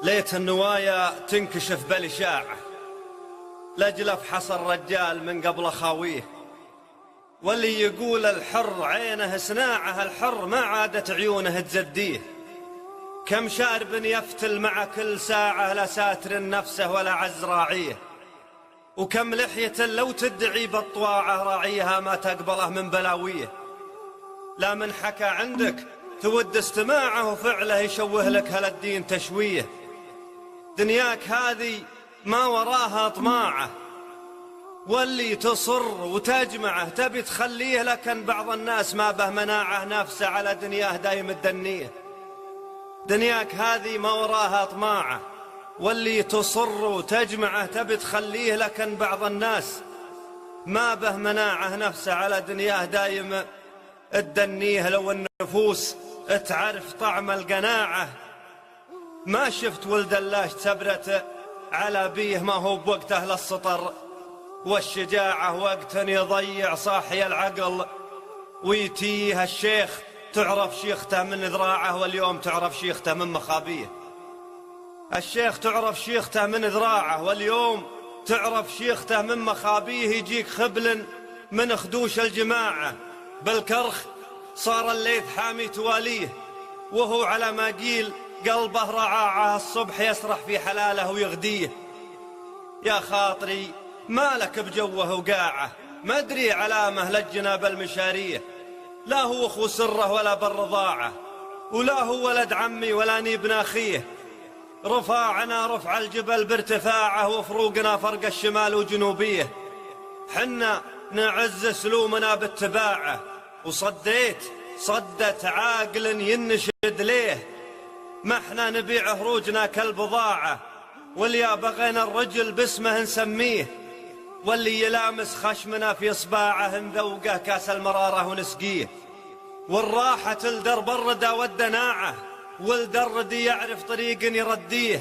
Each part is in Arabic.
ليت النوايا تنكشف بالإشاعة، لأجل أفحص الرجال من قبل خاويه. واللي يقول الحر عينه صناعه، الحر ما عادت عيونه تزديه. كم شارب يفتل مع كل ساعة، لا ساتر نفسه ولا عز راعيه. وكم لحية لو تدعي بالطواعة، راعيها ما تقبله من بلاويه. لا من حكى عندك تود استماعه، وفعله يشوه لك هالدين تشويه. دنياك هذه ما وراها طماعة، واللي تصر وتجمعه تبي تخليه. لكن بعض الناس ما به مناعه، نفسه على دنياه دايم الدنيه. دنياك هذه ما وراها طماعة، واللي تصر وتجمعه تبي تخليه. لكن بعض الناس ما به مناعه، نفسه على دنياه دايم الدنيه. لو النفوس تعرف طعم القناعة، ما شفت ولد اللاش تبرت على بيه. ما هو بوقته للسطر والشجاعة، وقت يضيع صاحي العقل ويتيه. الشيخ تعرف شيخته من ذراعه، واليوم تعرف شيخته من مخابيه. الشيخ تعرف شيخته من ذراعه، واليوم تعرف شيخته من مخابيه. يجيك خبل من خدوش الجماعة، بالكرخ صار الليث حامي تواليه. وهو على ما قيل قلبه رعاعه، الصبح يسرح في حلاله ويغديه. يا خاطري مالك بجوه وقاعه، ما ادري علامه للجناب المشاريه. لا هو اخو سره ولا بالرضاعه، ولا هو ولد عمي ولا نيب ناخيه. رفاعنا رفع الجبل بارتفاعه، وفروقنا فرق الشمال وجنوبيه. حنا نعز سلومنا باتباعه، وصديت صدة عاقل ينشد ليه. ما احنا نبيع هروجنا كالبضاعة، واللي بغينا الرجل باسمه نسميه. واللي يلامس خشمنا في صباعه، نذوقه كاس المرارة ونسقيه. والراحة الدرب الردى والدناعة، والدرد يعرف طريق يرديه.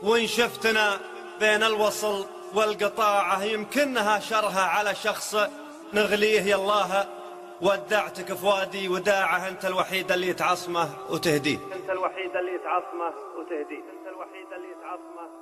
وإن شفتنا بين الوصل والقطاعة، يمكنها شرها على شخص نغليه. يالله ودعتك فؤادي وداعه، أنت الوحيد اللي تعصمه وتهديه. أنت الوحيد اللي تعصمه وتهديه. أنت الوحيد اللي تعصمه